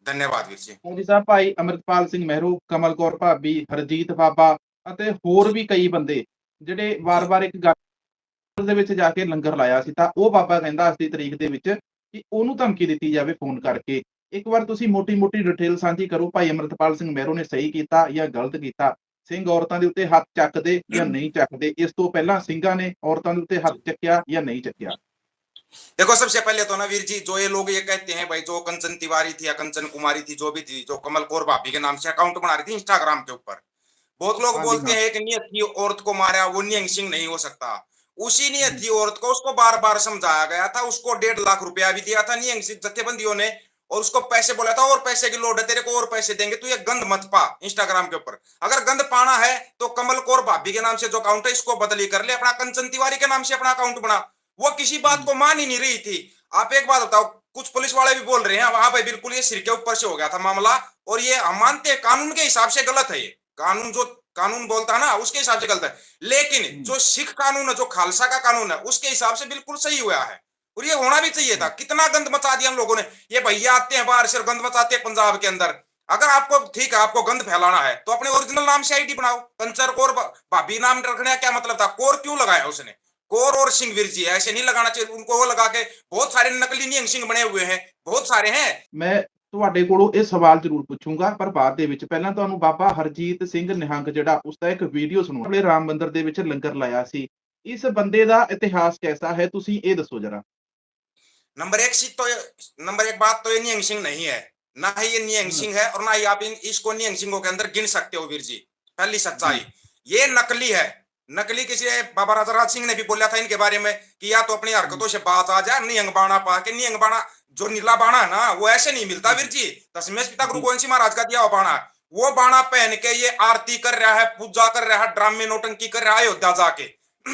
धन्यवाद वीर जी। ਮੋਦੀ ਸਾਹਿਬ ਭਾਈ ਅਮਰਿਤਪਾਲ ਸਿੰਘ ਮਹਿਰੂ, ਕਮਲ ਕੌਰ ਭਾਬੀ, ਹਰਜੀਤ ਬਾਬਾ ਅਤੇ ਹੋਰ जी ਵੀ ਕਈ ਬੰਦੇ ਜਿਹੜੇ जी ਵਾਰ-ਵਾਰ ਇੱਕ ਗੱਲ ਦੇ ਵਿੱਚ ਜਾ ਕੇ ਲੰਗਰ ਲਾਇਆ ਸੀ, ਤਾਂ ਉਹ ਬਾਬਾ ਕਹਿੰਦਾ ਅੱਜ ਦੀ ਤਰੀਕ ਦੇ ਵਿੱਚ ਕਿ ਉਹਨੂੰ ਧਮਕੀ ਦਿੱਤੀ ਜਾਵੇ ਫੋਨ ਕਰਕੇ। ਇੱਕ ਵਾਰ ਤੁਸੀਂ ਮੋਟੀ-ਮੋਟੀ ਡਿਟੇਲ ਸਾਂਝੀ ਕਰੋ, ਭਾਈ ਅਮਰਿਤਪਾਲ ਸਿੰਘ ਮਹਿਰੂ ਨੇ ਸਹੀ ਕੀਤਾ ਜਾਂ ਗਲਤ ਕੀਤਾ? ਸਿੰਘ ਔਰਤਾਂ ਦੇ ਉੱਤੇ ਹੱਥ ਚੱਕਦੇ ਜਾਂ ਨਹੀਂ ਚੱਕਦੇ? ਇਸ ਤੋਂ ਪਹਿਲਾਂ ਸਿੰਘਾਂ ਨੇ ਔਰਤਾਂ ਦੇ ਉੱਤੇ ਹੱਥ जी। ਚੱਕਿਆ ਜਾਂ नहीं ਚੱਕਿਆ? देखो सबसे पहले तो ना वीर जी, जो ये लोग ये कहते हैं भाई, जो कंचन तिवारी थी या कंचन कुमारी थी, जो भी थी, जो कमल कौर भाभी के नाम से अकाउंट बना रही थी इंस्टाग्राम के ऊपर, बहुत लोग हाँ जी, बोलते हाँ। हैं कि नियत थी औरत को मारा, वो निहंग सिंह नहीं हो सकता। उसी नियत हुँ, थी औरत को, उसको बार बार समझाया गया था, उसको 1.5 लाख रुपया भी दिया था निहंग सिंह जत्थेबंदियों ने, और उसको पैसे बोला था और पैसे की लोड है तेरे को, और पैसे देंगे, तू ये गंद मत पा इंस्टाग्राम के ऊपर। अगर गंद पाना है तो कमल कौर भाभी के नाम से जो अकाउंट है इसको बदली कर ले, अपना कंचन तिवारी के नाम से अपना अकाउंट बना। वो किसी बात हुँ, को मान ही नहीं रही थी। आप एक बात बताओ, कुछ पुलिस वाले भी बोल रहे हैं वहां पर बिल्कुल ये सिर के ऊपर से हो गया था मामला, और ये हम मानते हैं कानून के हिसाब से गलत है, ये कानून जो कानून बोलता है ना उसके हिसाब से गलत है, लेकिन हुँ, जो सिख कानून है, जो खालसा का कानून है, उसके हिसाब से बिल्कुल सही हुआ है, और ये होना भी चाहिए था। हुँ, कितना गंद मचा दिया हम लोगों ने। ये भैया आते हैं बाहर से और गंद मचाते हैं पंजाब के अंदर। अगर आपको ठीक है, आपको गंद फैलाना है तो अपने ओरिजिनल नाम से आईडी बनाओ। कंचर कौर भाभी नाम रखने का क्या मतलब था? कौर क्यों लगाया उसने? कौर और सिंह वीर जी ऐसे नहीं लगाना चाहिए उनको, वो लगा के बहुत सारे नकली निहंग सिंह बने हुए हैं, बहुत सारे हैं। ਮੈਂ ਤੁਹਾਡੇ ਕੋਲੋਂ ਇਹ ਸਵਾਲ ਜ਼ਰੂਰ ਪੁੱਛੂੰਗਾ, ਪਰ ਬਾਅਦ ਦੇ ਵਿੱਚ। ਪਹਿਲਾਂ ਤੁਹਾਨੂੰ ਬਾਬਾ ਹਰਜੀਤ ਸਿੰਘ ਨਿਹੰਗ ਜਿਹੜਾ ਉਸਦਾ ਇੱਕ ਵੀਡੀਓ ਸੁਣਾਓ। ਆਪਣੇ ਰਾਮ ਮੰਦਿਰ ਦੇ ਵਿੱਚ ਲੰਗਰ ਲਾਇਆ ਸੀ। ਇਸ ਬੰਦੇ ਦਾ ਇਤਿਹਾਸ कैसा है? ਤੁਸੀਂ ਇਹ ਦੱਸੋ ਜ਼ਰਾ। नंबर एक बात तो ये निहंग सिंह नहीं है, ना ही ये निहंग हुँ, सिंह है, और ना ही आप इसको निहंग सिंहों के अंदर गिन सकते हो वीर जी। पहली जी। सच्चाई ये नकली है। नकली किसी बाबा राजाराज सिंह ने भी बोला था इनके बारे में कि या तो अपनी हुँ, हरकतों से बात आ जाए, निहंग बाणा पा के। निहंग बाणा जो नीला बाणा है ना, वो ऐसे नहीं मिलता हुँ, वीर जी। दशमेश पिता गुरु जी। गोविंद सिंह महाराज का दिया हुआ बाणा है। वो बाणा पहन के ये आरती कर रहा है, पूजा कर रहा है, ड्रामे नौटंकी कर रहा है अयोध्या जाके,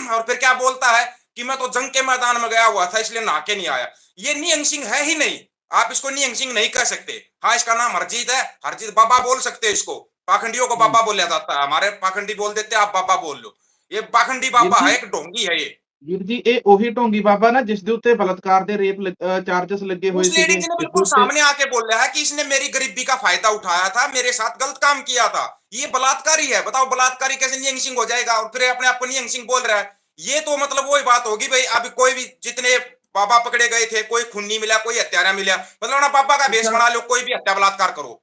और फिर क्या बोलता है कि मैं तो जंग के मैदान में गया हुआ था इसलिए नहा के नहीं आया। ये निहंग सिंह है ही नहीं, आप इसको निहंग सिंह नहीं कह सकते। हाँ, इसका नाम हरजीत है, हरजीत बाबा बोल सकते हैं इसको। पाखंडियों को हुँ। बाबा बोला जाता है, हमारे पाखंडी बोल देते हैं, आप बाबा बोल लो। ये पाखंडी ਵੀਰ बाबा ਜੀ है, एक ढोंगी है ये। ਵੀਰ ਜੀ, ਇਹ ਉਹੀ ਢੋਂਗੀ ਬਾਬਾ ਨਾ ਜਿਸ ਦੇ ਉੱਤੇ ਬਲਾਤਕਾਰ ਦੇ ਰੇਪ ਚਾਰजेस ਲੱਗੇ ਹੋਏ उस ਸੀਗੇ, लेडीज ने ਜਿਸ ਦੇ बिल्कुल ਉੱਤੇ। सामने आके बोल रहा है कि इसने मेरी गरीबी का फायदा उठाया था, मेरे साथ गलत काम किया था, ये बलात्कारी है। बताओ बलात्कारी कैसे निहंग सिंह हो जाएगा? और फिर अपने आप को निहंग सिंह बोल रहा है। ये तो मतलब वही बात होगी भाई, अब कोई भी जितने बाबा पकड़े गए थे, कोई खूनी मिला, कोई हत्यारा मिला, मतलब ना बाबा का भेष ਅੱਛਾ बना लो, कोई भी हत्या बलात्कार करो।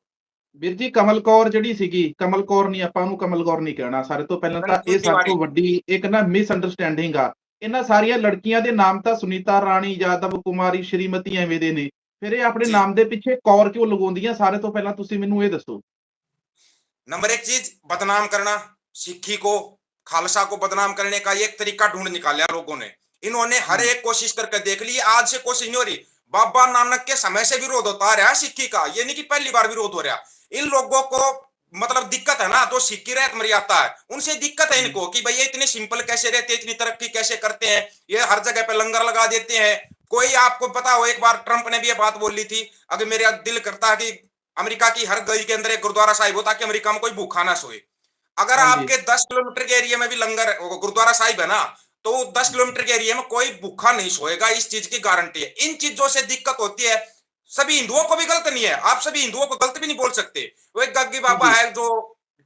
ਵੀਰ ਜੀ, ਕਮਲ ਕੌਰ ਜਿਹੜੀ ਸੀਗੀ, ਕਮਲ ਕੌਰ ਨਹੀਂ, ਆਪਾਂ ਉਹਨੂੰ ਕਮਲ ਕੌਰ ਨਹੀਂ ਕਹਿਣਾ। ਸਾਰੇ ਤੋਂ ਪਹਿਲਾਂ ਤਾਂ कंचन ਇਹ ਸਭ तिवारी। ਤੋਂ ਵੱਡੀ ਇੱਕ ਨਾ ਮਿਸਅੰਡਰਸਟੈਂਡਿੰਗ ਆ। ਇਹਨਾਂ ਸਾਰੀਆਂ ਲੜਕੀਆਂ ਦੇ ਨਾਮ ਤਾਂ ਸੁਨੀਤਾ ਰਾਣੀ, ਯਾਦਵ ਕੁਮਾਰੀ, ਸ਼੍ਰੀਮਤੀ ਐਵੇਂ ਦੇ ਨੇ। ਫਿਰ ਇਹ ਆਪਣੇ जी। ਨਾਮ ਦੇ ਪਿੱਛੇ ਕੌਰ ਕਿਉਂ ਲਗਾਉਂਦੀਆਂ? ਸਾਰੇ ਤੋਂ ਪਹਿਲਾਂ ਤੁਸੀਂ ਮੈਨੂੰ ਇਹ ਦੱਸੋ। नंबर एक चीज, बदनाम करना, सिक्खी को, खालसा को बदनाम करने का एक तरीका ढूंढ निकाला लोगों ने। इन्होंने हर हुँ, एक कोशिश करके देख ली, आज से कोशिश नहीं हो रही। बाबा नानक के समय से विरोध होता आ रहा है सिक्खी का, ये नहीं कि पहली बार विरोध हो रहा। इन लोगों को मतलब दिक्कत है ना, जो सिक्खी रहत मरियाता है उनसे दिक्कत है हुँ, इनको कि भैया इतने सिंपल कैसे रहते, इतनी तरक्की कैसे करते हैं, ये हर जगह पे लंगर लगा देते हैं। कोई आपको पता हो, एक बार ट्रंप ने भी ये बात बोल ली थी, अगर मेरा दिल करता है कि अमेरिका की हर गली के अंदर एक गुरुद्वारा साहिब हो ताकि अमेरिका में कोई भूखा ना सोए। अगर हाँ जी। आपके 10 किलोमीटर के एरिया में भी लंगर गुरुद्वारा साहिब है ना, तो 10 किलोमीटर के एरिया में कोई भूखा नहीं सोएगा, इस चीज की गारंटी है। इन चीजों से दिक्कत होती है। सभी हिंदुओं को भी गलत नहीं है, आप सभी हिंदुओं को गलत भी नहीं बोल सकते। वो एक गग्गी जी, बाबा जी। है, जो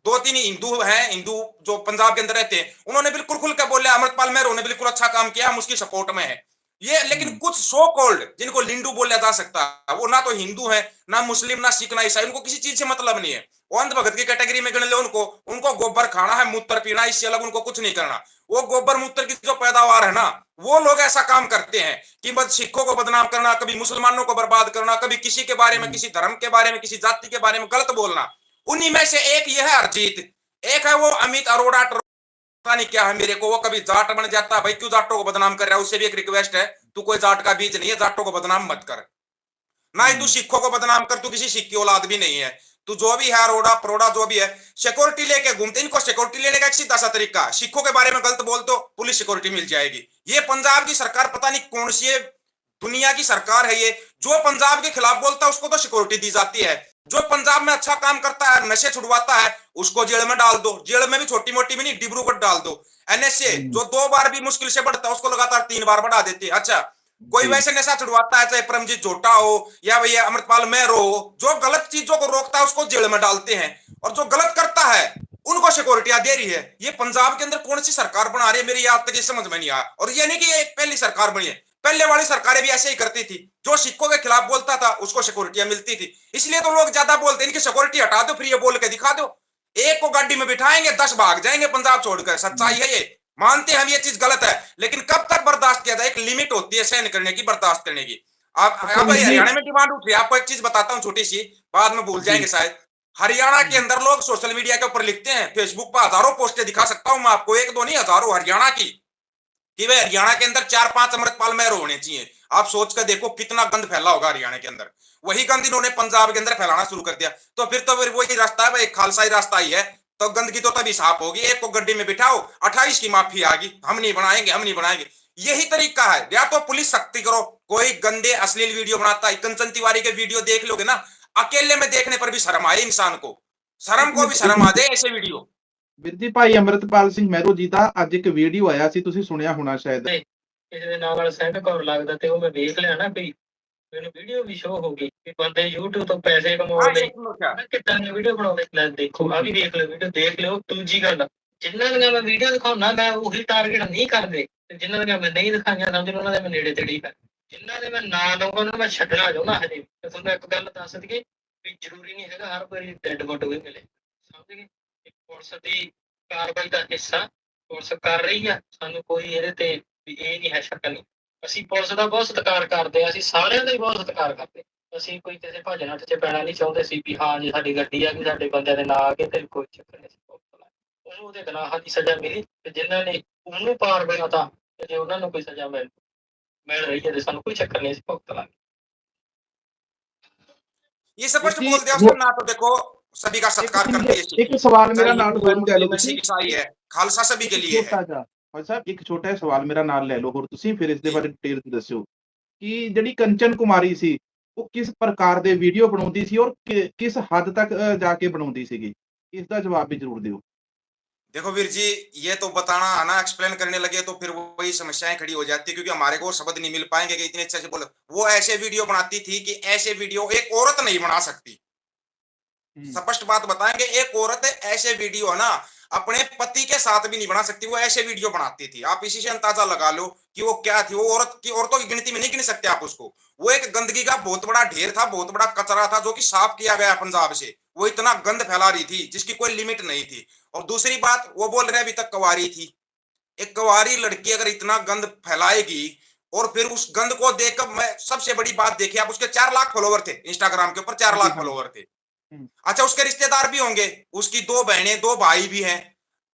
2-3 हिंदू हैं, हिंदू जो पंजाब के अंदर रहते हैं, उन्होंने बिल्कुल खुल के बोले अमृतपाल महरो ने बिल्कुल अच्छा काम किया, हम उसकी सपोर्ट में है। ये लेकिन हुँ, कुछ सो कॉल्ड जिनको लिंडू बोला जा सकता है, वो ना तो हिंदू है, ना मुस्लिम, ना सिख, ना ईसाई, उनको किसी चीज से मतलब नहीं है। वो अंध भगत की कैटेगरी में गिन लो उनको। उनको गोबर खाना है, मूत्र पीना, इससे अलग उनको कुछ नहीं करना। वो गोबर मूत्र की जो पैदावार है ना, वो लोग ऐसा काम करते हैं कि बस सिखों को बदनाम करना, कभी मुसलमानों को बर्बाद करना, कभी किसी के बारे में, हुँ। किसी धर्म के बारे में, किसी जाति के बारे में गलत बोलना। उन्हीं में से एक ये है अरजीत, एक है वो अमित अरोड़ा। पता नहीं क्या है मेरे को, वो कभी जाट बन जाता है। भाई क्यों जाटों को बदनाम कर रहा है? उससे भी एक रिक्वेस्ट है, तू कोई जाट का बीज नहीं है, जाटों को बदनाम मत कर। ना ही तू हुँ, सिखों को बदनाम कर, तू किसी सिख की औलाद भी नहीं है। तू जो भी है रोड़ा परोड़ा जो भी है, सिक्योरिटी लेके घूमते। इनको सिक्योरिटी लेने का एक सीधा सा तरीका है, सिखों के बारे में गलत बोल तो पुलिस सिक्योरिटी मिल जाएगी। ये पंजाब की सरकार पता नहीं कौन सी दुनिया की सरकार है ये, जो पंजाब के खिलाफ बोलता है उसको तो सिक्योरिटी दी जाती है, जो पंजाब में अच्छा काम करता है, नशे छुड़वाता है, उसको जेल में डाल दो। जेल में भी छोटी मोटी में नहीं, डिब्रूगढ़ डाल दो। एनएसए हुँ, जो 2 बार भी मुश्किल से बढ़ता है, उसको लगातार 3 बार बढ़ा देती है। अच्छा, कोई जी। वैसे नशा छुड़वाता है, चाहे परमजीत जोटा हो या भैया अमृतपाल महरो हो, जो गलत चीजों को रोकता है उसको जेल में डालते हैं, और जो गलत करता है उनको सिक्योरिटियां दे रही है। ये पंजाब के अंदर कौन सी सरकार बना रही है, मेरी आज तक ये समझ में नहीं आया। और ये नहीं कि ये पहली सरकार बनी है, पहले वाली सरकारें भी ऐसे ही करती थी, जो सिखों के खिलाफ बोलता था उसको सिक्योरिटियां मिलती थी। इसलिए तो लोग ज्यादा बोलते हैं इनकी सिक्योरिटी हटा दो, फिर ये बोल के दिखा दो। एक को गाड़ी में बिठाएंगे 10 भाग जाएंगे पंजाब छोड़कर। सच्चाई है ये, मानते हैं हम ये चीज गलत है, लेकिन कब तक बर्दाश्त किया जाए? एक लिमिट होती है सहन करने की, बर्दाश्त करने की। अच्छा अब वीर जी। हरियाणा में डिमांड उठ रही है, आपको एक चीज बताता हूँ छोटी सी, बाद में भूल जी। जाएंगे शायद। हरियाणा के अंदर लोग सोशल मीडिया के ऊपर लिखते हैं, फेसबुक पर हजारों पोस्टें दिखा सकता हूं मैं आपको, एक दो नहीं हजारों हरियाणा की, कि भाई हरियाणा के अंदर 4-5 अमृतपाल महरो होने चाहिए। आप सोच कर देखो कितना गंद फैला होगा हरियाणा के अंदर। वही गंद इन्होंने पंजाब के अंदर फैलाना शुरू कर दिया, तो फिर वही रास्ता है भाई, खालसाई रास्ता ही है। तो गंदगी तो तभी साफ होगी, एक को गड्डी में बिठाओ 28 की माफी आ गई, हम नहीं बनाएंगे, हम नहीं बनाएंगे। यही तरीका है, या तो पुलिस सख्ती करो। कोई गंदे अश्लील वीडियो बनाता है, कंचन तिवारी के वीडियो देख लोगे ना, अकेले में देखने पर भी शर्म आए इंसान को, शर्म एक को भी मिनट, एक शर्म आ मिनट। जाए ऐसे वीडियो। ਵੀਰ ਜੀ ਭਾਈ ਅਮਰਤਪਾਲ ਸਿੰਘ ਮਹਿਰੋ ਜੀ ਦਾ ਅੱਜ ਇੱਕ ਵੀਡੀਓ ਆਇਆ ਸੀ, ਤੁਸੀਂ ਸੁਣਿਆ ਹੋਣਾ ਸ਼ਾਇਦ। ਤੇ ਕਿਸੇ ਦੇ ਨਾਲ ਸੈਂਡ ਕੌਰ ਲੱਗਦਾ ਤੇ ਉਹ ਮੈਂ ਵੇਖ ਲਿਆ ਨਾ ਵੀ ਮੈਨੂੰ ਵੀਡੀਓ ਵੀ ਸ਼ੋ ਹੋ ਗਈ ਵੀ ਬੰਦੇ YouTube ਤੋਂ ਪੈਸੇ ਕਮਾਉਣ हाँ, ਲਈ ये सुनो क्या, ਮੈਂ ਕਿੱਦਾਂ ਦੀ ਵੀਡੀਓ ਬਣਾਉਂਦੇ ਲੈ ਦੇਖੋ ਆ ਵੀ ਦੇਖ ਲਓ ਵੀਡੀਓ ਦੇਖ ਲਿਓ। ਦੂਜੀ ਗੱਲ ਜਿਨ੍ਹਾਂ ਦੀਆਂ ਮੈਂ ਵੀਡੀਓ ਦਿਖਾਉਣਾ ਮੈਂ ਉਹੀ ਟਾਰਗੇਟ ਨਹੀਂ ਕਰਦੇ, ਤੇ ਜਿਨ੍ਹਾਂ ਦੀਆਂ ਮੈਂ ਨਹੀਂ ਦਿਖਾਈਆਂ ਸਮਝ ਲਓ ਉਹਨਾਂ ਦੇ ਮੈਂ ਨੇੜੇ ਤੇੜੇ ਹੀ ਕਰ, ਜਿਨ੍ਹਾਂ ਦੇ ਮੈਂ ਨਾਂ ਲਊਂਗਾ ਉਹਨਾਂ ਨੂੰ ਮੈਂ ਛੱਡਣਾ ਚਾਹੁੰਦਾ ਹਜੇ। ਤੇ ਤੁਹਾਨੂੰ ਇੱਕ ਗੱਲ ਦੱਸ ਦਈਏ ਵੀ ਜ਼ਰੂਰੀ ਨਹੀਂ ਹੈਗਾ ਹਰ ਕੋਈ ਡੈਡ ਬੋਡੀ ਵੀ ਮਿਲੇ, ਸਮਝ ਗਏ। ਇੱਕ ਪੁਲਿਸ ਦੀ ਕਾਰਵਾਈ ਦਾ ਹਿੱਸਾ ਪੁਲਿਸ ਕਰ ਰਹੀ ਆ, ਸਾਨੂੰ ਕੋਈ ਇਹਦੇ ਤੇ ਵੀ ਇਹ ਨਹੀਂ ਹੈ ਸ਼ੱਕ ਨਹੀਂ। ਅਸੀਂ ਪੁਲਿਸ ਦਾ ਬਹੁਤ ਸਤਿਕਾਰ ਕਰਦੇ ਹਾਂ, ਅਸੀਂ ਸਾਰਿਆਂ ਦਾ ਹੀ ਬਹੁਤ ਸਤਿਕਾਰ ਕਰਦੇ ਹਾਂ। ਅਸੀਂ ਕੋਈ ਕਿਸੇ ਭੱਜ ਨੱਠ 'ਚ ਪੈਣਾ ਨਹੀਂ ਚਾਹੁੰਦੇ ਸੀ ਵੀ ਹਾਂ ਜੀ ਸਾਡੀ ਗੱਡੀ ਆ ਗਈ ਸਾਡੇ ਬੰਦਿਆਂ ਦੇ ਨਾਂ ਆ ਗਏ ਤੇ ਕੋਈ ਚੱਕਰ ਨਹੀਂ ਸੀ। ਉਹਨੂੰ ਉਹਦੇ ਗੁਨਾਹਾਂ ਦੀ ਸਜ਼ਾ ਮਿਲੀ, ਤੇ ਜਿਨ੍ਹਾਂ ਨੇ ਉਹਨੂੰ ਪਾਰ ਬਣਾਤਾ ਤੇ ਜੇ ਉਹਨਾਂ ਨੂੰ ਕੋਈ ਸਜ਼ਾ ਮਿਲ ਰਹੀ ਹੈ ਤੇ ਸਾਨੂੰ ਕੋਈ ਚੱਕਰ ਨਹੀਂ, ਅਸੀਂ ਭੁਗਤ ਲਾਂਗੇ। ये स्पष्ट ਵੀਰ ਜੀ बोल दिया उसने ना। तो देखो सभी का ਇੱਕ सत्कार करती है ਇੱਕ सिखी, ਸਵਾਲ ਮੇਰਾ चाहे ਨਾਲ हिंदू ਹੋਰ है, ਲੈ ਲਓ मुस्लिम है, ਤੁਸੀਂ। सिख ईसाई है, खालसा सभी के ਇੱਕ लिए है। ਛੋਟਾ ਜਿਹਾ ਭਾਈ ਸਾਹਿਬ, ਇੱਕ ਛੋਟਾ ਜਿਹਾ ਸਵਾਲ ਮੇਰਾ ਨਾਲ ਲੈ ਲਓ ਹੋਰ ਤੁਸੀਂ, ਫਿਰ ਇਸ ਦੇ जी, ਬਾਰੇ ਡਿਟੇਲ ਚ ਦੱਸਿਓ ਕਿ ਜਿਹੜੀ ਕੰਚਨ ਕੁਮਾਰੀ ਸੀ ਉਹ ਕਿਸ ਪ੍ਰਕਾਰ ਦੇ ਵੀਡੀਓ ਬਣਾਉਂਦੀ ਸੀ ਔਰ ਕਿਸ ਹੱਦ ਤੱਕ ਜਾ ਕੇ ਬਣਾਉਂਦੀ ਸੀਗੀ, ਇਸ ਦਾ ਜਵਾਬ ਵੀ ਜ਼ਰੂਰ ਦਿਓ। देखो वीर जी, ये तो बताना है ना, एक्सप्लेन करने लगे तो फिर वही समस्याएं खड़ी हो जाती है, क्योंकि हमारे को शब्द नहीं मिल पाएंगे कि इतने अच्छे से बोलो। वो ऐसे वीडियो बनाती थी कि ऐसे वीडियो एक औरत नहीं बना सकती। हम्म। स्पष्ट बात बताएंगे, एक औरत ऐसे वीडियो है ना अपने पति के साथ भी नहीं बना सकती, वो ऐसे वीडियो बनाती थी। आप इसी से अंदाजा लगा लो कि वो क्या थी। वो औरत की, औरतों की गिनती में नहीं गिन सकते आप उसको। वो एक गंदगी का बहुत बड़ा ढेर था, बहुत बड़ा कचरा था, जो कि साफ किया गया पंजाब से। वो इतना गंद फैला रही थी जिसकी कोई लिमिट नहीं थी। और दूसरी बात, वो बोल रहे अभी तक कुंवारी थी। एक कुंवारी लड़की अगर इतना गंद फैलाएगी, और फिर उस गंद को देखकर, मैं सबसे बड़ी बात देखिए आप, उसके 4 लाख फॉलोवर थे इंस्टाग्राम के ऊपर, 4 हाँ जी, लाख हाँ जी। फॉलोवर थे। हम्म। अच्छा, उसके रिश्तेदार भी होंगे, उसकी 2 बहनें 2 भाई भी हैं।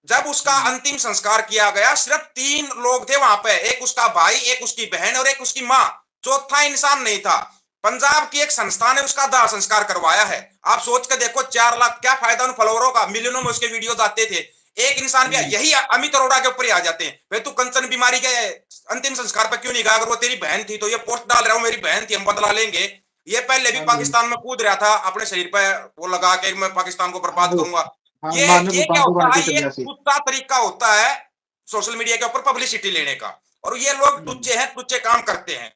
जब उसका अंतिम संस्कार किया गया, सिर्फ 3 लोग थे वहां पे, एक उसका भाई, एक उसकी बहन और एक उसकी मां। चौथा इंसान नहीं था। पंजाब की एक संस्था ने उसका दाह संस्कार करवाया है। आप सोच कर देखो, 4 लाख, क्या फायदा उन फॉलोवरों का, मिलियनों में उसके वीडियो आते थे। एक इंसान भी, यही अमित अरोड़ा के ऊपर ही आ जाते हैं, भाई तू कंचन बीमारी के अंतिम संस्कार पर क्यों नहीं गया? अगर वो तेरी बहन थी तो ये पोस्ट डाल रहा हूं मेरी बहन थी, हम बदला लेंगे। ये पहले भी हाँ जी। पाकिस्तान में कूद रहा था अपने शरीर पर वो लगा के, मैं पाकिस्तान को बर्बाद आहो। करूंगा। हाँ, ये मानव ये क्या बांधो होता बन के है? ये चलिया सी। कुत्ता तरीका होता है सोशल मीडिया के ऊपर पब्लिसिटी लेने का। और ये लोग टुच्चे हैं, टुच्चे काम करते हैं।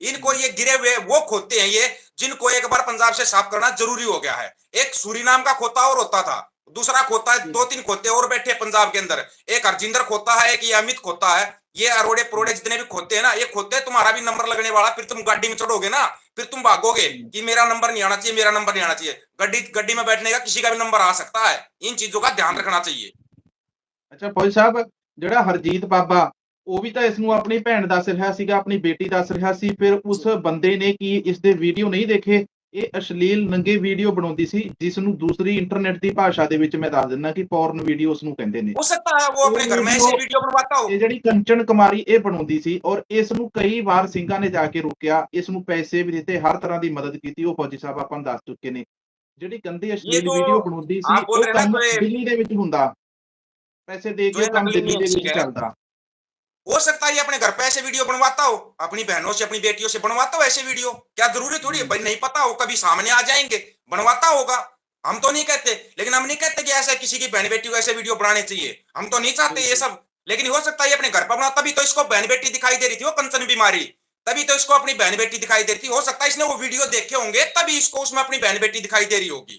इनको ये गिरे हुए वो खोते हैं, ये जिनको एक बार पंजाब से साफ करना जरूरी हो गया है। एक सूरीनाम का खोता और होता था, दूसरा खोता है, 2-3 खोते और बैठे पंजाब के अंदर। एक हरजिंदर खोता है, एक ये अमित खोता है। ये अरोड़े परोड़े जितने भी खोते हैं ना, ये खोते तुम्हारा भी नंबर लगने वाला, फिर तुम गाड़ी में चढ़ोगे ना, फिर तुम भागोगे कि मेरा नंबर नहीं आना चाहिए, मेरा नंबर नहीं आना चाहिए। गड्डी में बैठने का किसी का भी नंबर आ सकता है। इन चीजों का ध्यान रखना चाहिए। ਅੱਛਾ ਫੌਜੀ ਸਾਹਿਬ, ਜਿਹੜਾ ਹਰਜੀਤ ਬਾਬਾ ਉਹ ਵੀ ਤਾਂ ਇਸ ਨੂੰ ਆਪਣੀ ਭੈਣ ਦੱਸ ਰਿਹਾ ਸੀਗਾ, ਆਪਣੀ ਬੇਟੀ ਦੱਸ ਰਿਹਾ ਸੀ, ਫਿਰ ਉਸ ਬੰਦੇ ਨੇ ਕੀ ਇਸ ਦੇ ਵੀਡੀਓ ਨਹੀਂ ਦੇਖੇ? ਇਹ ਅਸ਼ਲੀਲ ਨੰਗੇ ਵੀਡੀਓ ਬਣਾਉਂਦੀ ਸੀ, ਜਿਸ ਨੂੰ ਦੂਸਰੀ ਇੰਟਰਨੈਟ ਦੀ ਭਾਸ਼ਾ ਦੇ ਵਿੱਚ ਮੈਂ ਦੱਸ ਦਿੰਦਾ ਕਿ ਪੋਰਨ ਵੀਡੀਓ ਉਸ ਨੂੰ ਕਹਿੰਦੇ ਨੇ। हो सकता है वो अपने घर में ऐसे वीडियो बनवाता हो। ਇਹ ਜਿਹੜੀ ਕੰਚਨ ਕੁਮਾਰੀ ਇਹ ਬਣਾਉਂਦੀ ਸੀ ਔਰ ਇਸ ਨੂੰ ਕਈ ਵਾਰ ਸਿੰਘਾਂ ਨੇ ਜਾ ਕੇ ਰੋਕਿਆ, ਇਸ ਨੂੰ ਪੈਸੇ ਵੀ ਦਿੱਤੇ, ਹਰ ਤਰ੍ਹਾਂ ਦੀ ਮਦਦ ਕੀਤੀ। ਉਹ ਫੌਜੀ ਸਾਹਿਬ ਆਪਾਂ ਨੂੰ ਦੱਸ ਚੁੱਕੇ ਨੇ। ਜਿਹੜੀ ਗੰਦੀ ये ਅਸ਼ਲੀਲ तो ਵੀਡੀਓ ਬਣਾਉਂਦੀ ਸੀ आप बोल ਉਹ रहे हैं ना, ਕੰਮ जो ये ਦਿੱਲੀ ਦੇ ਵਿੱਚ ਹੁੰਦਾ, ਪੈਸੇ ਦੇ जो ਕੇ ये ਉਹ ਕੰਮ नकली ਦਿੱਲੀ ਦੇ न्यूज़ ਵਿੱਚ है, ਚੱਲਦਾ। हो सकता है ये अपने घर पे ऐसे वीडियो बनवाता हो, अपनी बहनों से, अपनी बेटियों से बनवाता हो ऐसे वीडियो। क्या जरूरी थोड़ी है भाई, नहीं पता हो, कभी सामने आ जाएंगे, बनवाता होगा। हम तो नहीं कहते, लेकिन हम नहीं कहते कि ऐसा किसी की बहन बेटी को ऐसे वीडियो बनाने चाहिए, हम तो नहीं चाहते ये सब। लेकिन हो सकता है ये अपने घर पर बना, तभी तो इसको बहन बेटी दिखाई दे रही थी वो कंचन बीमारी, तभी तो इसको अपनी बहन बेटी दिखाई दे रही थी। हो सकता है इसने वो वीडियो देखे होंगे तभी इसको उसमें अपनी बहन बेटी दिखाई दे रही होगी।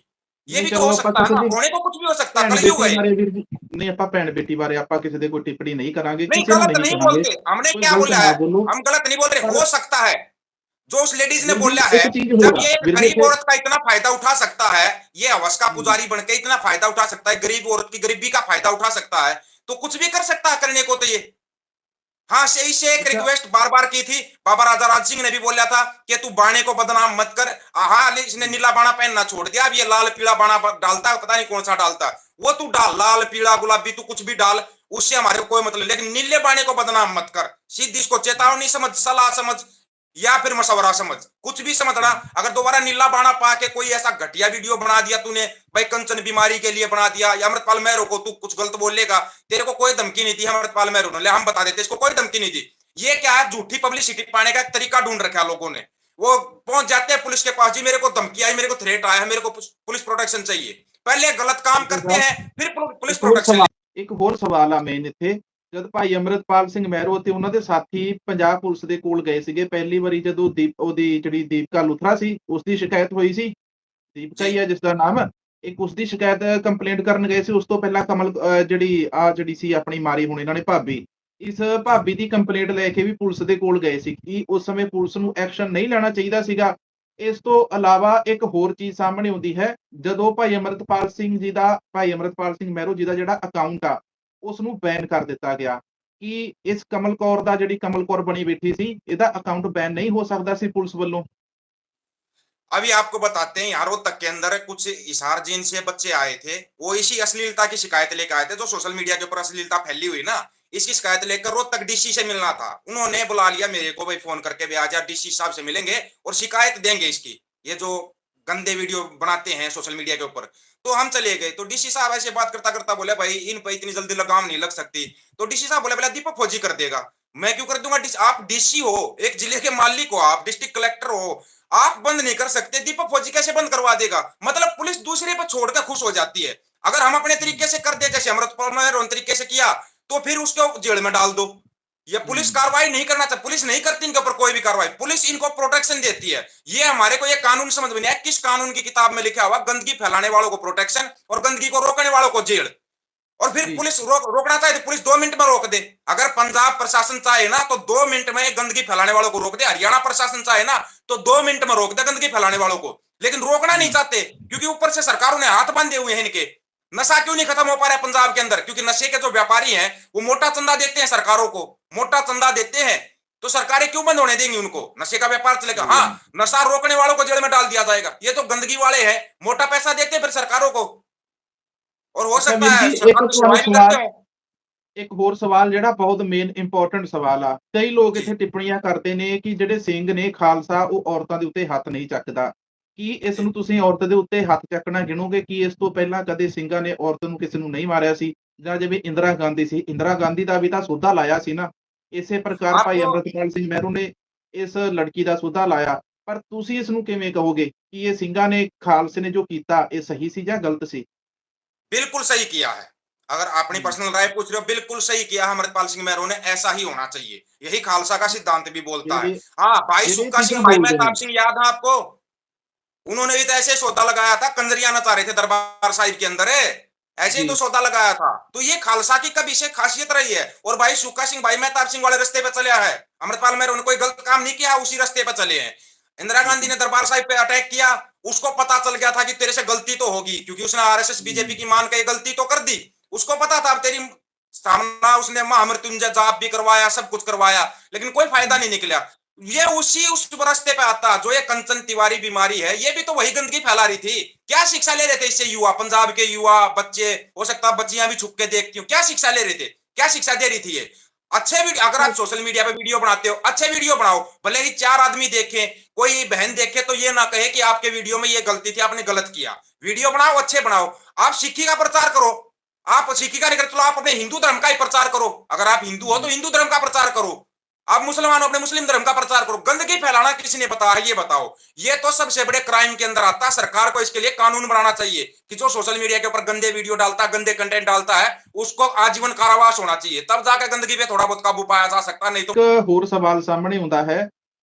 ये नहीं भी तो चलो हो ਆਪਾਂ सकता है ਕਿਸੇ ना, ਦੀ होने को कुछ भी हो सकता है, ਭੈਣ कलयुग है। ਬੇਟੀ ਬਾਰੇ ਵੀਰ ਜੀ ਨਹੀਂ ਆਪਾਂ ਭੈਣ ਬੇਟੀ ਬਾਰੇ ਆਪਾਂ ਕਿਸੇ ਦੇ ਕੋਈ ਟਿੱਪਣੀ ਨਹੀਂ ਕਰਾਂਗੇ, नहीं ਕਿਸੇ ਨੂੰ गलत नहीं नहीं ਕਰਾਂਗੇ, बोलते, हमने कोई क्या गलत बोला ना है, बोलो। हम गलत नहीं बोल रहे, पर हो सकता है जो उस लेडीज ने ਵੀਰ बोला जी है। एक चीज जब होगा ये एक ਵੀਰ ਜੀ गरीब ਇੱਥੇ औरत का इतना फायदा उठा सकता है, ये हवस का पुजारी बनके इतना फायदा उठा सकता है, गरीब औरत की गरीबी का फायदा उठा सकता है, तो कुछ भी कर सकता है करने को तो ये। हाँ, सही से एक अच्छा रिक्वेस्ट बार बार की थी, बाबा राजा राज सिंह ने भी बोला था कि तू बाणे को बदनाम मत कर। हाँ, इसने नीला बाणा पहनना छोड़ दिया, अब ये लाल पीला बाणा डालता है, पता नहीं कौन सा डालता है। वो तू डाल, लाल पीला गुलाबी तू कुछ भी डाल, उससे हमारे को कोई मतलब, लेकिन नीले बाणे को बदनाम मत कर। सीधी इसको चेतावनी समझ, सलाह समझ, या फिर मशवरा समझ, कुछ भी समझना। अगर दोबारा नीला बाणा पाके कोई ऐसा घटिया वीडियो बना दिया तूने, भाई कंचन बीमारी के लिए बना दिया, या अमृतपाल महरो को तू कुछ गलत बोलेगा, तेरे को कोई धमकी नहीं दी अमृतपाल महरो ने, ले हम बता देते, इसको कोई धमकी नहीं दी। ये क्या है, झूठी पब्लिसिटी पाने का एक तरीका ढूंढ रखा लोगों ने। वो पहुंच जाते हैं पुलिस के पास, जी मेरे को धमकी आई, मेरे को थ्रेट आया है, मेरे को पुलिस प्रोटेक्शन चाहिए। पहले गलत काम करते हैं, फिर पुलिस ਇੱਕ ਹੋਰ प्रोटेक्शन। ਸਵਾਲ ਇੱਕ ਹੋਰ ਸਵਾਲ ਆ ਮੇਨ ਇੱਥੇ, ਜਦ ਭਾਈ ਅਮਰਿਤਪਾਲ ਸਿੰਘ ਮਹਿਰੋ ਤੇ ਉਹਨਾਂ ਦੇ ਸਾਥੀ ਪੰਜਾਬ ਪੁਲਿਸ ਦੇ ਕੋਲ ਗਏ ਸੀਗੇ ਪਹਿਲੀ ਵਾਰੀ, ਜਦੋਂ ਉਹਦੀ ਜਿਹੜੀ ਦੀਪਕਾ ਲੁਥਰਾ ਸੀ ਉਸ ਦੀ ਸ਼ਿਕਾਇਤ ਹੋਈ ਸੀ, ਦੀਪਕਾ ਹੀ ਆ ਜਿਸ ਦਾ ਨਾਮ, ਇੱਕ ਉਸ ਦੀ ਸ਼ਿਕਾਇਤ ਕੰਪਲੇਂਟ ਕਰਨ ਗਏ ਸੀ। ਉਸ ਤੋਂ ਪਹਿਲਾਂ ਕਮਲ ਜਿਹੜੀ ਸੀ ਆਪਣੀ ਮਾਰੀ ਹੁਣ ਇਹਨਾਂ ਨੇ ਭਾਬੀ, ਇਸ ਭਾਬੀ ਦੀ ਕੰਪਲੇਂਟ ਲੈ ਕੇ ਵੀ ਪੁਲਿਸ ਦੇ ਕੋਲ ਗਏ ਸੀ। ਕੀ ਉਸ ਸਮੇਂ ਪੁਲਿਸ ਨੂੰ ਐਕਸ਼ਨ ਨਹੀਂ ਲੈਣਾ ਚਾਹੀਦਾ ਸੀਗਾ? ਇਸ ਤੋਂ ਇਲਾਵਾ ਇੱਕ ਹੋਰ ਚੀਜ਼ ਸਾਹਮਣੇ ਆਉਂਦੀ ਹੈ, ਜਦੋਂ ਭਾਈ ਅਮਰਿਤਪਾਲ ਸਿੰਘ ਮਹਿਰੋ ਜੀ ਦਾ ਜਿਹੜਾ ਅਕਾਊਂਟ ਆ ਉਸ ਨੂੰ ਬੈਨ ਕਰ ਦਿੱਤਾ ਗਿਆ, ਕਿ ਇਸ ਕਮਲ ਕੌਰ ਦਾ, ਜਿਹੜੀ ਕਮਲ ਕੌਰ ਬਣੀ ਬੈਠੀ ਸੀ, ਇਹਦਾ ਅਕਾਊਂਟ ਬੈਨ ਨਹੀਂ ਹੋ ਸਕਦਾ ਸੀ ਪੁਲਿਸ ਵੱਲੋਂ? अभी आपको बताते हैं, यहाँ रोहतक के अंदर कुछ इशार जीन से बच्चे आए थे, वो इसी अश्लीलता की शिकायत लेकर आए थे, जो सोशल मीडिया के ऊपर अश्लीलता फैली हुई ना, इसकी शिकायत लेकर रोहतक डीसी से मिलना था। उन्होंने बुला लिया मेरे को, भाई फोन करके भी आ जा, डीसी साहब से मिलेंगे और शिकायत देंगे इसकी, ये जो गंदे वीडियो बनाते हैं सोशल मीडिया के ऊपर। तो हम चले गए, तो डीसी साहब ऐसे बात करता करता बोले, भाई इन पर इतनी जल्दी लगाम नहीं लग सकती। तो डीसी साहब बोले, बोला दीपक फौजी कर देगा। मैं क्यों कर दूंगा, आप डीसी हो, एक जिले के मालिक हो, आप डिस्ट्रिक्ट कलेक्टर हो, आप बंद नहीं कर सकते, दीपक फौजी कैसे बंद करवा देगा? मतलब पुलिस दूसरे पर छोड़कर खुश हो जाती है। अगर हम अपने तरीके से कर दे, जैसे अमृतपाल महरो तरीके से किया, तो फिर उसको जेल में डाल दो। ये पुलिस कार्रवाई नहीं करना चाहिए, पुलिस नहीं करती इनके ऊपर कोई भी कार्रवाई, पुलिस इनको प्रोटेक्शन देती है। ये हमारे को ये कानून समझ में नहीं है, किस कानून की किताब में लिखा हुआ, गंदगी फैलाने वालों को प्रोटेक्शन और गंदगी को रोकने वालों को जेल। और फिर पुलिस रोकना चाहे तो पुलिस 2 मिनट में रोक दे। अगर पंजाब प्रशासन चाहे ना तो 2 मिनट में गंदगी फैलाने वालों को रोक दे, हरियाणा प्रशासन चाहे ना तो 2 मिनट में रोक दे गंदगी फैलाने वालों को, लेकिन रोकना नहीं चाहते, क्योंकि ऊपर से सरकारों ने हाथ बांधे हुए हैं इनके। नशा क्यों नहीं खत्म हो पा रहा है पंजाब के अंदर? क्योंकि नशे के जो व्यापारी हैं वो मोटा चंदा देते हैं सरकारों को, मोटा चंदा देते हैं, तो सरकारें क्यों बंद होने देंगी उनको? नशे का व्यापार चलेगा। हाँ, नशा रोकने वालों को जेल में डाल दिया जाएगा, ये तो गंदगी वाले हैं, मोटा पैसा देते हैं फिर सरकारों को, और हो अच्छा सकता ਵੀਰ है ਜੀ, सरकार तो सेवाएं भी करते हैं। ਇੱਕ ਹੋਰ ਸਵਾਲ ਜਿਹੜਾ ਬਹੁਤ ਮੇਨ ਇੰਪੋਰਟੈਂਟ ਸਵਾਲ ਆ, ਕਈ ਲੋਕ ਜੀ। ਇੱਥੇ ਟਿੱਪਣੀਆਂ ਕਰਦੇ ਨੇ ਕਿ ਜਿਹੜੇ ਸਿੰਘ ਨੇ ਖਾਲਸਾ ਉਹ ਔਰਤਾਂ ਦੇ ਉੱਤੇ ਹੱਥ ਨਹੀਂ ਚੱਕਦਾ। ਕੀ ਇਸ ਨੂੰ ਤੁਸੀਂ ਔਰਤ ਦੇ ਉੱਤੇ ਹੱਥ ਚੱਕਣਾ ਗਿਣੋਗੇ? ਕਿ ਇਸ ਤੋਂ ਪਹਿਲਾਂ ਕਦੇ ਸਿੰਘਾਂ ਨੇ ਔਰਤ ਨੂੰ ਕਿਸੇ ਨੂੰ ਨਹੀਂ ਮਾਰਿਆ ਸੀ? ਜਾਂ ਜਿਵੇਂ ਇੰਦਰਾ ਗਾਂਧੀ ਸੀ, ਇੰਦਰਾ ਗਾਂਧੀ ਦਾ ਵੀ ਤਾਂ ਸੋਧਾ ਲਾਇਆ ਸੀ ਨਾ, ਇਸੇ ਪ੍ਰਕਾਰ ਭਾਈ आपको ਅਮਰਿਤਪਾਲ ਸਿੰਘ ਮਹਿਰੋ ਨੇ ਇਸ ਲੜਕੀ ਦਾ ਸੋਧਾ ਲਾਇਆ। ਪਰ ਤੁਸੀਂ ਇਸ ਨੂੰ ਕਿਵੇਂ ਕਹੋਗੇ ਕਿ ਇਹ ਸਿੰਘਾਂ ਨੇ, ਖਾਲਸੇ ਨੇ ਜੋ ਕੀਤਾ ਇਹ ਸਹੀ ਸੀ ਜਾਂ ਗਲਤ ਸੀ? बिल्कुल सही किया है। अगर अपनी पर्सनल राय पूछ रहे हो, बिल्कुल सही किया है अमृतपाल सिंह महरो ने, ऐसा ही होना चाहिए, यही खालसा का सिद्धांत भी बोलता है। ਜਿਹੜੇ हाँ, भाई ਜਿਹੜੇ सुक्का चीजें सिंह, भाई बोलते मेहताब हैं सिंह याद है आपको? उन्होंने भी तो ऐसे सौदा लगाया था, कंजरिया नचा रहे थे दरबार साहिब के अंदर है, ऐसे ही जी तो सौदा लगाया था। तो ये खालसा की कभी से खासियत रही है। और भाई सुक्का सिंह, भाई मेहताब सिंह वाले रास्ते पे चले है, अमृतपाल महरो ने कोई गलत काम नहीं किया, उसी रास्ते पे चले हैं। इंदिरा गांधी ने दरबार साहिब पे अटैक किया, उसको पता चल गया था कि तेरे से गलती तो होगी, क्योंकि उसने आरएसएस बीजेपी की मान के गलती तो कर दी, उसको पता था अब तेरी सामना, उसने महामृत्युंजय जाप भी करवाया, सब कुछ करवाया, लेकिन कोई फायदा नहीं निकला। ये उसी उस रास्ते पे आता, जो ये कंचन तिवारी बीमारी है, ये भी तो वही गंदगी फैला रही थी। क्या शिक्षा ले रहे थे इससे युवा, पंजाब के युवा बच्चे, हो सकता बच्चियां भी छुप के देखती हूँ, क्या शिक्षा ले रहे थे, क्या शिक्षा दे रही थी ये? अच्छे वीडियो, अगर आप सोशल मीडिया पे वीडियो बनाते हो, अच्छे वीडियो बनाओ, भले ही 4 आदमी देखें, कोई बहन देखे तो ये ना कहे कि आपके वीडियो में ये गलती थी, आपने गलत किया। वीडियो बनाओ, अच्छे बनाओ। आप सिक्खी का प्रचार करो, आप सिक्खी का नहीं करते, चलो आप अपने हिंदू धर्म का ही प्रचार करो। अगर आप हिंदू हो तो हिंदू धर्म का प्रचार करो, आप मुसलमान हो अपने मुस्लिम धर्म का प्रचार करो। गंदगी फैलाना किसने बताया, ये बताओ? ये तो सबसे बड़े क्राइम के अंदर आता है। सरकार को इसके लिए कानून बनाना चाहिए कि जो सोशल मीडिया के ऊपर गंदे वीडियो डालता है, गंदे कंटेंट डालता है, उसको आजीवन कारावास होना चाहिए, तब जाकर गंदगी पे थोड़ा बहुत काबू पाया जा सकता, नहीं तो ਇੱਕ ਹੋਰ ਸਵਾਲ ਸਾਹਮਣੇ ਆਉਂਦਾ ਹੈ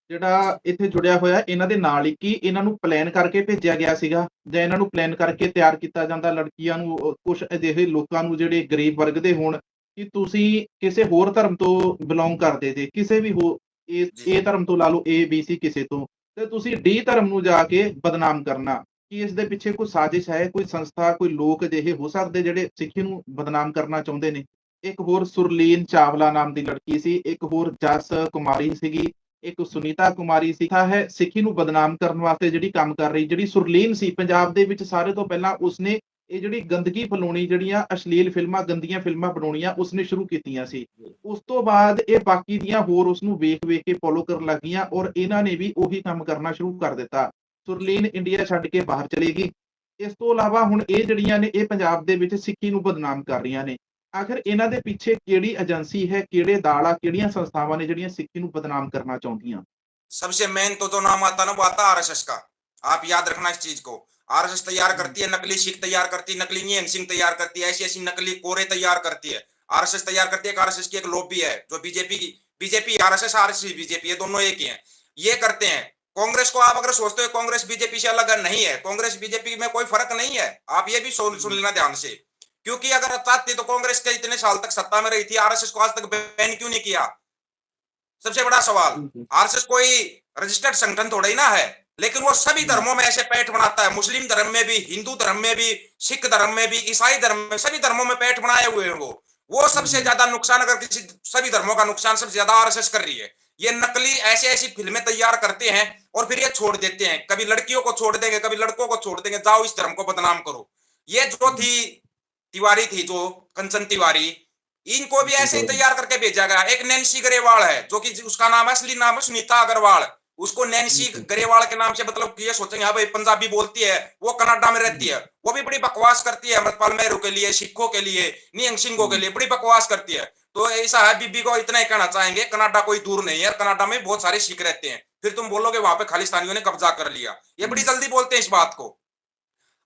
ਜਿਹੜਾ ਇੱਥੇ ਜੁੜਿਆ ਹੋਇਆ ਇਹਨਾਂ ਦੇ ਨਾਲ ਹੀ, ਕੀ ਇਹਨਾਂ ਨੂੰ ਪਲਾਨ ਕਰਕੇ ਭੇਜਿਆ ਗਿਆ ਸੀਗਾ ਜਾਂ ਇਹਨਾਂ ਨੂੰ ਪਲਾਨ ਕਰਕੇ ਤਿਆਰ ਕੀਤਾ ਜਾਂਦਾ ਲੜਕੀਆਂ ਨੂੰ, ਕੁਝ ਅਜਿਹੇ ਲੋਕਾਂ ਨੂੰ ਜਿਹੜੇ ਗਰੀਬ ਵਰਗ ਦੇ ਹੋਣ ਕਿ ਤੁਸੀਂ ਕਿਸੇ ਹੋਰ ਧਰਮ ਤੋਂ ਬਿਲੋਂਗ ਕਰਦੇ ਜੇ, ਕਿਸੇ ਵੀ ਹੋ ਇਹ ਧਰਮ ਤੋਂ ਲਾ ਲਓ, ABC ਕਿਸੇ ਤੋਂ, ਤੇ ਤੁਸੀਂ D ਧਰਮ ਨੂੰ ਜਾ ਕੇ ਬਦਨਾਮ ਕਰਨਾ, ਕੀ ਇਸ ਦੇ ਪਿੱਛੇ ਕੋਈ ਸਾਜ਼ਿਸ਼ ਹੈ, ਕੋਈ ਸੰਸਥਾ, ਕੋਈ ਲੋਕ ਅਜਿਹੇ ਹੋ ਸਕਦੇ ਜਿਹੜੇ ਸਿੱਖੀ ਨੂੰ ਬਦਨਾਮ ਕਰਨਾ ਚਾਹੁੰਦੇ ਨੇ? ਇੱਕ ਹੋਰ ਸੁਰਲੀਨ ਚਾਵਲਾ ਨਾਮ ਦੀ ਲੜਕੀ ਸੀ, ਇੱਕ ਹੋਰ ਜਸ ਕੁਮਾਰੀ ਸੀਗੀ, ਇੱਕ ਸੁਨੀਤਾ ਕੁਮਾਰੀ ਹੈ ਸਿੱਖੀ ਨੂੰ ਬਦਨਾਮ ਕਰਨ ਵਾਸਤੇ ਜਿਹੜੀ ਕੰਮ ਕਰ ਰਹੀ। ਜਿਹੜੀ ਸੁਰਲੀਨ ਸੀ, ਪੰਜਾਬ ਦੇ ਵਿੱਚ ਸਾਰੇ ਤੋਂ ਪਹਿਲਾਂ ਉਸਨੇ ਇਹ ਜਿਹੜੀ ਗੰਦਗੀ ਫੈਲਾਉਣੀ, ਜਿਹੜੀਆਂ ਅਸ਼ਲੀਲ ਫਿਲਮਾਂ, ਗੰਦੀਆਂ ਫਿਲਮਾਂ ਬਣਾਉਣੀਆਂ ਉਸਨੇ ਸ਼ੁਰੂ ਕੀਤੀਆਂ ਸੀ। ਉਸ ਤੋਂ ਬਾਅਦ ਇਹ ਬਾਕੀ ਦੀਆਂ ਹੋਰ ਉਸਨੂੰ ਵੇਖ ਕੇ ਫੋਲੋ ਕਰਨ ਲੱਗੀਆਂ ਔਰ ਇਹਨਾਂ ਨੇ ਵੀ ਉਹੀ ਕੰਮ ਕਰਨਾ ਸ਼ੁਰੂ ਕਰ ਦਿੱਤਾ। ਸੁਰਲੀਨ ਇੰਡੀਆ ਛੱਡ ਕੇ ਬਾਹਰ ਚਲੀ ਗਈ। ਇਸ ਤੋਂ ਇਲਾਵਾ ਹੁਣ ਇਹ ਜਿਹੜੀਆਂ ਨੇ, ਇਹ ਪੰਜਾਬ ਦੇ ਵਿੱਚ ਸਿੱਖੀ ਨੂੰ ਬਦਨਾਮ ਕਰ ਰਹੀਆਂ ਨੇ। ਆਖਿਰ ਇਹਨਾਂ ਦੇ ਪਿੱਛੇ ਕਿਹੜੀ ਏਜੰਸੀ है, ਕਿਹੜੇ ਦਾਲ ਆ, ਕਿਹੜੀਆਂ ਸੰਸਥਾਵਾਂ ਨੇ ਜਿਹੜੀਆਂ ਸਿੱਖੀ ਨੂੰ ਬਦਨਾਮ करना ਚਾਹੁੰਦੀਆਂ? सबसे मेन तो जो नाम आता है ना वो आता है आरएसएस का। आप याद रखना इस चीज को। आरएसएस तैयार करती है, नकली सिख तैयार करती है, नकली निहंग सिंह तैयार करती है, ऐसी ऐसी नकली कोरे तैयार करती है। आरएसएस तैयार करती है। आरएसएस की एक लॉबी है जो बीजेपी आरएसएस बीजेपी है, दोनों एक ही हैं। ये करते हैं। कांग्रेस को आप अगर सोचते हो कांग्रेस बीजेपी से अलग नहीं है, कांग्रेस बीजेपी में कोई फर्क नहीं है। आप ये भी सुन लेना ध्यान से, क्योंकि अगर चाहती तो कांग्रेस के इतने साल तक सत्ता में रही थी, आरएसएस को आज तक बैन क्यों नहीं किया? सबसे बड़ा सवाल। आरएसएस कोई रजिस्टर्ड संगठन थोड़ा ही ना है, लेकिन वो सभी धर्मों में ऐसे पैठ बनाता है। मुस्लिम धर्म में भी, हिंदू धर्म में भी, सिख धर्म में भी, ईसाई धर्म में, सभी धर्मों में पैठ बनाए हुए हैं वो सबसे ज्यादा नुकसान, अगर किसी सभी धर्मों का नुकसान सबसे ज्यादा आरएसएस कर रही है। ये नकली ऐसी ऐसी फिल्में तैयार करते हैं और फिर ये छोड़ देते हैं। कभी लड़कियों को छोड़ देंगे, कभी लड़कों को छोड़ देंगे, जाओ इस धर्म को बदनाम करो। ये जो थी तिवारी थी, जो कंचन तिवारी, इनको भी ऐसे ही तैयार करके भेजा गया। एक नैन्सी ग्रेवाल है, जो कि उसका नाम है, असली नाम है सुनीता अग्रवाल, उसको नैन्सी ग्रेवाल के नाम से मतलब ये सोचेंगे हाँ भाई पंजाबी बोलती है, वो कनाडा में रहती है, वो भी बड़ी बकवास करती है अमृतपाल महरू के लिए, सिखों के लिए, निहंग सिंहों के लिए बड़ी बकवास करती है। तो ऐसा है, बीबी को इतना ही कहना चाहेंगे, कनाडा कोई दूर नहीं है, कनाडा में बहुत सारे सिख रहते हैं। फिर तुम बोलोगे वहां पे खालिस्तानियों ने कब्जा कर लिया, ये बड़ी जल्दी बोलते हैं इस बात को।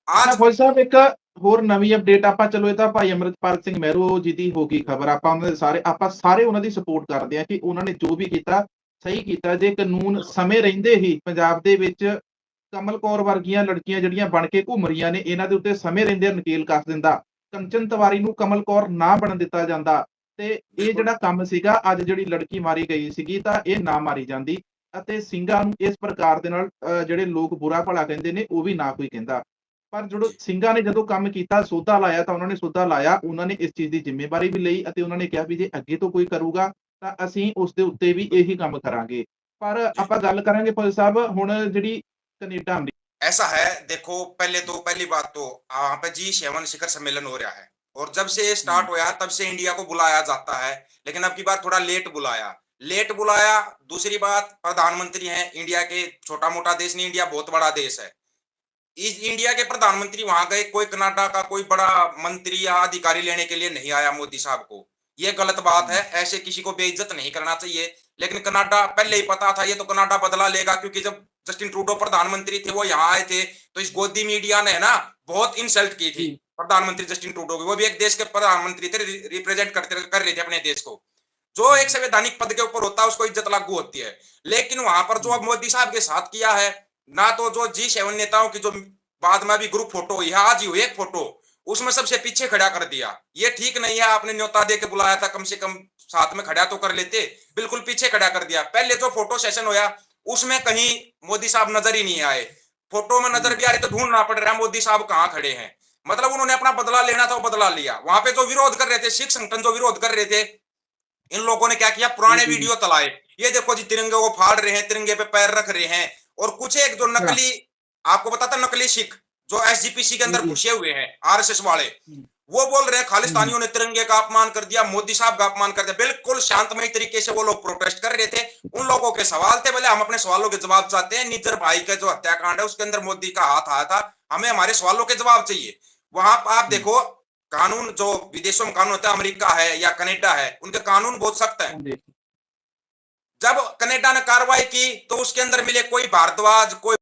आज ਫੌਜੀ ਸਾਹਿਬ ਇੱਕ ਹੋਰ ਨਵੀਂ ਅਪਡੇਟ ਆਪਾਂ, ਚਲੋ ਇਹ ਤਾਂ ਭਾਈ ਅਮਰਿਤਪਾਲ ਸਿੰਘ ਮਹਿਰੂ ਜੀ ਦੀ ਹੋ ਗਈ ਖਬਰ, ਆਪਾਂ ਸਾਰੇ ਉਹਨਾਂ ਦੀ ਸਪੋਰਟ ਕਰਦੇ ਆ ਕਿ ਉਹਨਾਂ ਨੇ ਜੋ ਵੀ ਕੀਤਾ ਸਹੀ ਕੀਤਾ। ਜੇ ਕਾਨੂੰਨ ਸਮੇਂ ਰਹਿੰਦੇ ਹੀ ਪੰਜਾਬ ਦੇ ਵਿੱਚ ਕਮਲ ਕੌਰ ਵਰਗੀਆਂ ਲੜਕੀਆਂ ਜਿਹੜੀਆਂ ਬਣ ਕੇ ਘੁੰਮ ਰਹੀਆਂ ਨੇ, ਇਹਨਾਂ ਦੇ ਉੱਤੇ ਸਮੇਂ ਰਹਿੰਦੇ ਨਕੇਲ ਕੱਸ ਦਿੰਦਾ, ਕੰਚਨ ਤਿਵਾਰੀ ਨੂੰ ਕਮਲ ਕੌਰ ਨਾ ਬਣਨ ਦਿੱਤਾ ਜਾਂਦਾ, ਤੇ ਇਹ ਜਿਹੜਾ ਕੰਮ ਸੀਗਾ, ਅੱਜ ਜਿਹੜੀ ਲੜਕੀ ਮਾਰੀ ਗਈ ਸੀਗੀ ਤਾਂ ਇਹ ਨਾ ਮਾਰੀ ਜਾਂਦੀ, ਅਤੇ ਸਿੰਘਾਂ ਨੂੰ ਇਸ ਪ੍ਰਕਾਰ ਦੇ ਨਾਲ ਜਿਹੜੇ ਲੋਕ ਬੁਰਾ ਭਲਾ ਕਹਿੰਦੇ ਨੇ ਉਹ ਵੀ ਨਾ ਕੋਈ ਕਹਿੰਦਾ। ਪਰ ਜਦੋਂ ਸਿੰਘਾਂ ਨੇ ਜਦੋਂ ਕੰਮ ਕੀਤਾ, ਸੋਧਾ ਲਾਇਆ, ਤਾਂ ਉਹਨਾਂ ਨੇ ਸੋਧਾ ਲਾਇਆ, ਉਹਨਾਂ ਨੇ ਇਸ ਚੀਜ਼ ਦੀ ਜ਼ਿੰਮੇਵਾਰੀ ਵੀ ਲਈ ਅਤੇ ਉਹਨਾਂ ਨੇ ਕਿਹਾ ਵੀ ਜੇ ਅੱਗੇ ਤੋਂ ਕੋਈ ਕਰੂਗਾ ਤਾਂ ਅਸੀਂ ਉਸ ਦੇ ਉੱਤੇ ਵੀ ਇਹੀ ਕੰਮ ਕਰਾਂਗੇ। ਪਰ ਆਪਾਂ ਗੱਲ ਕਰਾਂਗੇ ਫੌਜੀ ਸਾਹਿਬ, ਹੁਣ ਜਿਹੜੀ ਕੈਨੇਡਾ ऐसा है, देखो पहली बात तो वहां पे G7 शिखर सम्मेलन हो रहा है, और जब से स्टार्ट हुआ तब से इंडिया को बुलाया जाता है, लेकिन अब की बार थोड़ा लेट बुलाया। दूसरी बात, प्रधानमंत्री हैं इंडिया के, छोटा मोटा देश नहीं, इंडिया बहुत बड़ा देश है। इस इंडिया के प्रधानमंत्री वहां गए, कोई कनाडा का कोई बड़ा मंत्री या अधिकारी लेने के लिए नहीं आया मोदी साहब को। ये गलत बात है, ऐसे किसी को बेइज्जत नहीं करना चाहिए। लेकिन कनाडा पहले ही पता था, ये तो कनाडा बदला लेगा, क्योंकि जब जस्टिन ट्रूडो प्रधानमंत्री थे वो यहाँ आए थे तो इस गोदी मीडिया ने ना बहुत इंसल्ट की थी प्रधानमंत्री जस्टिन ट्रूडो की। वो भी एक देश के प्रधानमंत्री थे, रिप्रेजेंट कर रहे थे अपने देश को। जो एक संवैधानिक पद के ऊपर होता है उसको इज्जत लागू होती है। लेकिन वहां पर जो अब मोदी साहब के साथ किया है ना, तो जो G7 नेताओं की जो बाद में भी ग्रुप फोटो हुई है, आज ही हुई एक फोटो, उसमें सबसे पीछे खड़ा कर दिया। ये ठीक नहीं है, आपने न्योता दे के बुलाया था, कम से कम साथ में खड़ा तो कर लेते, बिल्कुल पीछे खड़ा कर दिया। पहले जो फोटो सेशन हुआ उसमें कहीं मोदी साहब नजर ही नहीं आए, फोटो में नजर भी आ रहे तो ढूंढना पड़ रहा है मोदी साहब कहाँ खड़े हैं। मतलब उन्होंने अपना बदला लेना था, वो बदला लिया। वहां पे जो विरोध कर रहे थे, सिख संगठन जो विरोध कर रहे थे, इन लोगों ने क्या किया, पुराने वीडियो तलाए, ये देखो जी तिरंगे को फाड़ रहे हैं, तिरंगे पे पैर रख रहे हैं। और कुछ एक जो नकली, आपको बताता नकली सिख जो SGPC के अंदर घुसे हुए हैं, RSS वाले, वो बोल रहे हैं खालिस्तानियों ने तिरंगे का अपमान कर दिया, मोदी साहब का अपमान कर दिया। बिल्कुल शांतमय तरीके से वो लोग प्रोटेस्ट कर रहे थे। उन लोगों के सवाल थे, बोले हम अपने सवालों के जवाब चाहते हैं। निज्जर भाई का जो हत्याकांड है उसके अंदर मोदी का हाथ आया था, हमें हमारे सवालों के जवाब चाहिए। वहां पर आप देखो कानून, जो विदेशों में कानून होता है, अमेरिका है या कनाडा है, उनके कानून बहुत सख्त है। जब कनाडा ने कार्रवाई की तो उसके अंदर मिले कोई भारद्वाज, कोई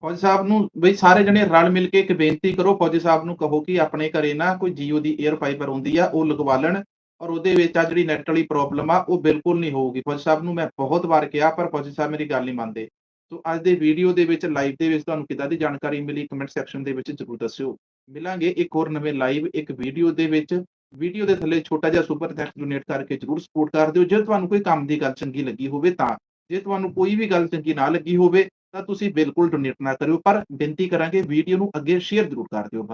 ਫੌਜੀ ਸਾਹਿਬ ਨੂੰ ਬਈ ਸਾਰੇ ਜਣੇ ਰਲ ਮਿਲ ਕੇ ਇੱਕ ਬੇਨਤੀ ਕਰੋ, ਫੌਜੀ ਸਾਹਿਬ ਨੂੰ ਕਹੋ ਕਿ ਆਪਣੇ ਘਰੇ ਨਾ ਕੋਈ ਜੀਓ ਦੀ 에ਅਰ ਫਾਈਬਰ ਹੁੰਦੀ ਆ ਉਹ ਲਗਵਾ ਲੈਣ, ਔਰ ਉਹਦੇ ਵਿੱਚ ਆ ਜਿਹੜੀ ਨੈਟ ਵਾਲੀ ਪ੍ਰੋਬਲਮ ਆ ਉਹ ਬਿਲਕੁਲ ਨਹੀਂ ਹੋਊਗੀ। ਫੌਜੀ ਸਾਹਿਬ ਨੂੰ ਮੈਂ ਬਹੁਤ ਵਾਰ ਕਿਹਾ ਪਰ ਫੌਜੀ ਸਾਹਿਬ ਮੇਰੀ ਗੱਲ ਨਹੀਂ ਮੰਨਦੇ। ਸੋ ਅੱਜ ਦੇ ਵੀਡੀਓ ਦੇ ਵਿੱਚ ਲਾਈਵ ਦੇ ਵਿੱਚ ਤੁਹਾਨੂੰ ਕਿੱਦਾਂ ਦੀ ਜਾਣਕਾਰੀ ਮਿਲੀ ਕਮੈਂਟ ਸੈਕਸ਼ਨ ਦੇ ਵਿੱਚ ਜ਼ਰੂਰ ਦੱਸਿਓ। ਮਿਲਾਂਗੇ ਇੱਕ ਹੋਰ ਨਵੇਂ ਲਾਈਵ ਇੱਕ ਵੀਡੀਓ ਦੇ ਵਿੱਚ। ਵੀਡੀਓ ਦੇ ਥੱਲੇ ਛੋਟਾ ਜਿਹਾ ਸੁਪਰ ਥੈਂਕਸ ਡੋਨੇਟ ਕਰਕੇ ਜ਼ਰੂਰ ਸਪੋਰਟ ਕਰ ਦਿਓ ਜੇ ਤੁਹਾਨੂੰ ਕੋਈ ਕੰਮ ਦੀ ਗੱਲ ਚੰਗੀ ਲੱਗੀ ਹੋਵੇ ਤਾਂ। ਜੇ ਤੁਹਾਨੂੰ ਕੋਈ ਵੀ ਗੱਲ ਚੰਗੀ ਨਾ ਲੱਗੀ ਹੋਵੇ ਤਾਂ ਤੁਸੀਂ ਬਿਲਕੁਲ ਡੋਨੇਟ ਨਾ ਕਰਿਓ, ਪਰ ਬੇਨਤੀ ਕਰਾਂਗੇ ਵੀਡੀਓ ਨੂੰ ਅੱਗੇ ਸ਼ੇਅਰ ਜ਼ਰੂਰ ਕਰ ਦਿਓ।